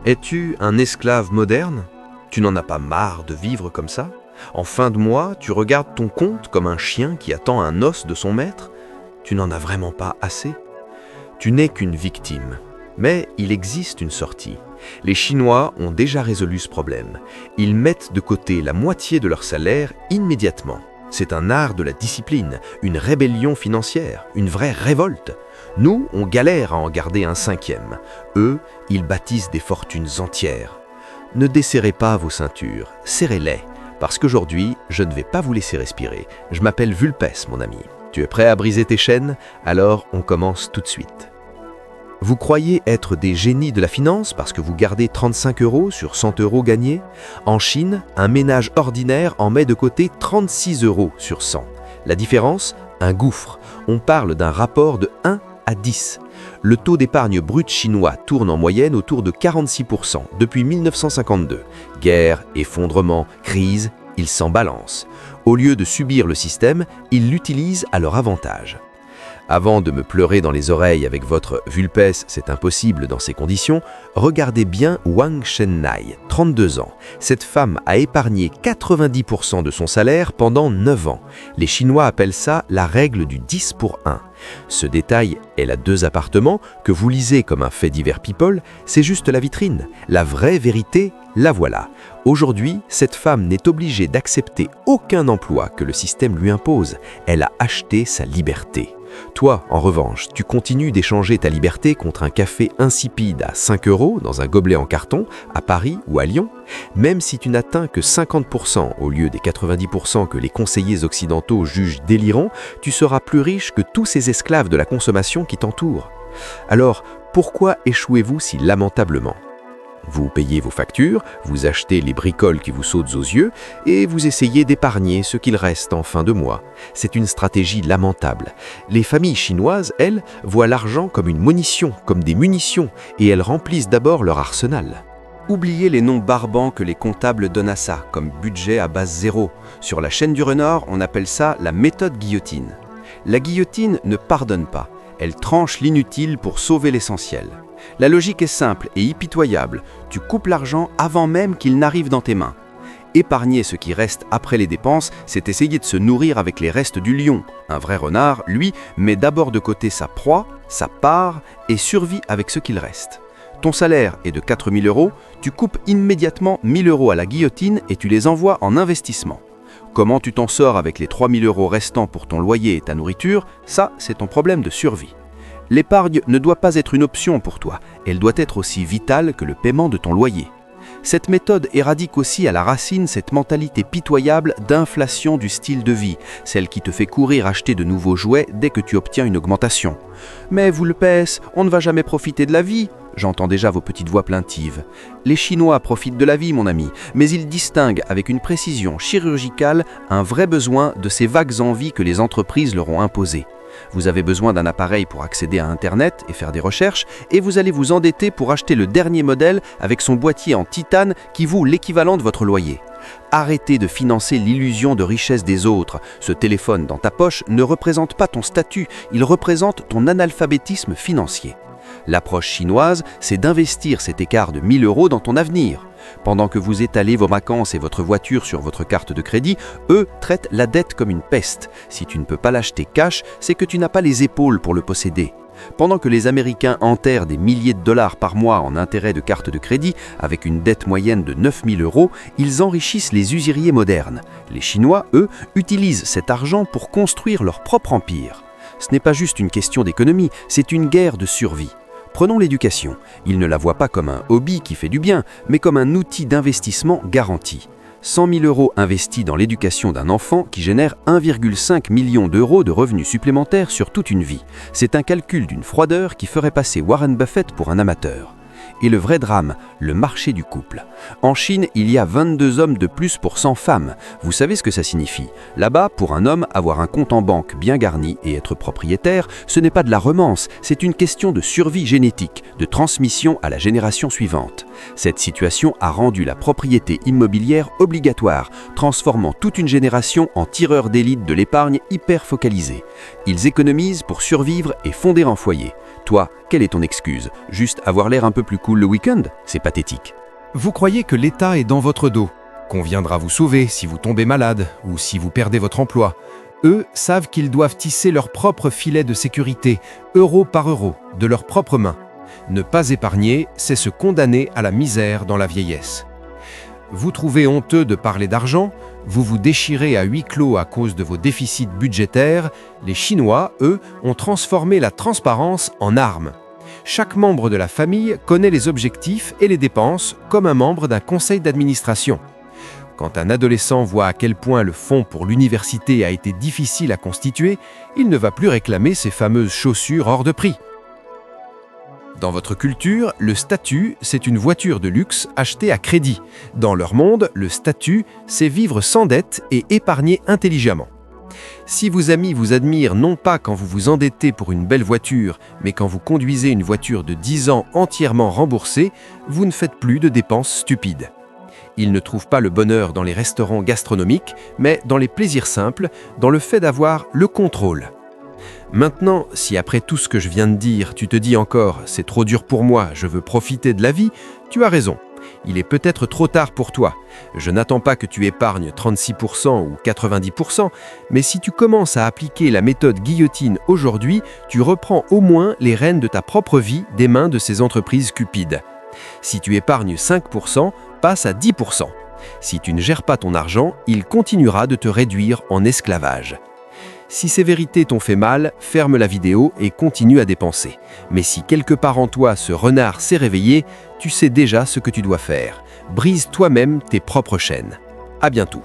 Es-tu un esclave moderne? Tu n'en as pas marre de vivre comme ça? En fin de mois, tu regardes ton compte comme un chien qui attend un os de son maître? Tu n'en as vraiment pas assez? Tu n'es qu'une victime. Mais il existe une sortie. Les Chinois ont déjà résolu ce problème. Ils mettent de côté la moitié de leur salaire immédiatement. C'est un art de la discipline, une rébellion financière, une vraie révolte. Nous, on galère à en garder un cinquième. Eux, ils bâtissent des fortunes entières. Ne desserrez pas vos ceintures, serrez-les, parce qu'aujourd'hui, je ne vais pas vous laisser respirer. Je m'appelle Vulpes, mon ami. Tu es prêt à briser tes chaînes? Alors, on commence tout de suite. Vous croyez être des génies de la finance parce que vous gardez 35 € sur 100 € gagnés? En Chine, un ménage ordinaire en met de côté 36 € sur 100. La différence? Un gouffre. On parle d'un rapport de 1 à 10. Le taux d'épargne brut chinois tourne en moyenne autour de 46% depuis 1952. Guerre, effondrement, crise, ils s'en balancent. Au lieu de subir le système, ils l'utilisent à leur avantage. Avant de me pleurer dans les oreilles avec votre « Vulpes, c'est impossible dans ces conditions », regardez bien Wang Shennai, 32 ans. Cette femme a épargné 90% de son salaire pendant 9 ans. Les Chinois appellent ça la règle du 10 pour 1. Ce détail, elle a 2 appartements, que vous lisez comme un fait divers people, c'est juste la vitrine. La vraie vérité, la voilà. Aujourd'hui, cette femme n'est obligée d'accepter aucun emploi que le système lui impose. Elle a acheté sa liberté. Toi, en revanche, tu continues d'échanger ta liberté contre un café insipide à 5 € dans un gobelet en carton, à Paris ou à Lyon? Même si tu n'atteins que 50% au lieu des 90% que les conseillers occidentaux jugent délirants, tu seras plus riche que tous ces esclaves de la consommation qui t'entourent. Alors, pourquoi échouez-vous si lamentablement? Vous payez vos factures, vous achetez les bricoles qui vous sautent aux yeux et vous essayez d'épargner ce qu'il reste en fin de mois. C'est une stratégie lamentable. Les familles chinoises, elles, voient l'argent comme une munition, comme des munitions, et elles remplissent d'abord leur arsenal. Oubliez les noms barbants que les comptables donnent à ça, comme budget à base zéro. Sur la chaîne du renard, on appelle ça la méthode guillotine. La guillotine ne pardonne pas, elle tranche l'inutile pour sauver l'essentiel. La logique est simple et impitoyable, tu coupes l'argent avant même qu'il n'arrive dans tes mains. Épargner ce qui reste après les dépenses, c'est essayer de se nourrir avec les restes du lion. Un vrai renard, lui, met d'abord de côté sa proie, sa part et survit avec ce qu'il reste. Ton salaire est de 4 000 €, tu coupes immédiatement 1 000 € à la guillotine et tu les envoies en investissement. Comment tu t'en sors avec les 3 000 € restants pour ton loyer et ta nourriture, ça, c'est ton problème de survie. L'épargne ne doit pas être une option pour toi, elle doit être aussi vitale que le paiement de ton loyer. Cette méthode éradique aussi à la racine cette mentalité pitoyable d'inflation du style de vie, celle qui te fait courir acheter de nouveaux jouets dès que tu obtiens une augmentation. Mais Vulpes, on ne va jamais profiter de la vie. J'entends déjà vos petites voix plaintives. Les Chinois profitent de la vie, mon ami, mais ils distinguent avec une précision chirurgicale un vrai besoin de ces vagues envies que les entreprises leur ont imposées. Vous avez besoin d'un appareil pour accéder à Internet et faire des recherches, et vous allez vous endetter pour acheter le dernier modèle avec son boîtier en titane qui vaut l'équivalent de votre loyer. Arrêtez de financer l'illusion de richesse des autres. Ce téléphone dans ta poche ne représente pas ton statut, il représente ton analphabétisme financier. L'approche chinoise, c'est d'investir cet écart de 1 000 € dans ton avenir. Pendant que vous étalez vos vacances et votre voiture sur votre carte de crédit, eux traitent la dette comme une peste. Si tu ne peux pas l'acheter cash, c'est que tu n'as pas les épaules pour le posséder. Pendant que les Américains enterrent des milliers de dollars par mois en intérêts de carte de crédit, avec une dette moyenne de 9 000 €, ils enrichissent les usuriers modernes. Les Chinois, eux, utilisent cet argent pour construire leur propre empire. Ce n'est pas juste une question d'économie, c'est une guerre de survie. Prenons l'éducation. Ils ne la voient pas comme un hobby qui fait du bien, mais comme un outil d'investissement garanti. 100 000 € investis dans l'éducation d'un enfant qui génère 1,5 million d'euros de revenus supplémentaires sur toute une vie. C'est un calcul d'une froideur qui ferait passer Warren Buffett pour un amateur. Et le vrai drame, le marché du couple. En Chine, il y a 22 hommes de plus pour 100 femmes. Vous savez ce que ça signifie? Là-bas, pour un homme, avoir un compte en banque bien garni et être propriétaire, ce n'est pas de la romance, c'est une question de survie génétique, de transmission à la génération suivante. Cette situation a rendu la propriété immobilière obligatoire, transformant toute une génération en tireurs d'élite de l'épargne hyper focalisés. Ils économisent pour survivre et fonder un foyer. Toi, quelle est ton excuse? Juste avoir l'air un peu plus cool le week-end? C'est pathétique. Vous croyez que l'État est dans votre dos, qu'on viendra vous sauver si vous tombez malade ou si vous perdez votre emploi. Eux savent qu'ils doivent tisser leur propre filet de sécurité, euro par euro, de leurs propres mains. Ne pas épargner, c'est se condamner à la misère dans la vieillesse. Vous trouvez honteux de parler d'argent, vous vous déchirez à huis clos à cause de vos déficits budgétaires. Les Chinois, eux, ont transformé la transparence en arme. Chaque membre de la famille connaît les objectifs et les dépenses comme un membre d'un conseil d'administration. Quand un adolescent voit à quel point le fonds pour l'université a été difficile à constituer, il ne va plus réclamer ses fameuses chaussures hors de prix. Dans votre culture, le statut, c'est une voiture de luxe achetée à crédit. Dans leur monde, le statut, c'est vivre sans dette et épargner intelligemment. Si vos amis vous admirent non pas quand vous vous endettez pour une belle voiture, mais quand vous conduisez une voiture de 10 ans entièrement remboursée, vous ne faites plus de dépenses stupides. Ils ne trouvent pas le bonheur dans les restaurants gastronomiques, mais dans les plaisirs simples, dans le fait d'avoir le contrôle. Maintenant, si après tout ce que je viens de dire, tu te dis encore « c'est trop dur pour moi, je veux profiter de la vie », tu as raison. Il est peut-être trop tard pour toi. Je n'attends pas que tu épargnes 36% ou 90%, mais si tu commences à appliquer la méthode guillotine aujourd'hui, tu reprends au moins les rênes de ta propre vie des mains de ces entreprises cupides. Si tu épargnes 5%, passe à 10%. Si tu ne gères pas ton argent, il continuera de te réduire en esclavage. Si ces vérités t'ont fait mal, ferme la vidéo et continue à dépenser. Mais si quelque part en toi ce renard s'est réveillé, tu sais déjà ce que tu dois faire. Brise toi-même tes propres chaînes. À bientôt.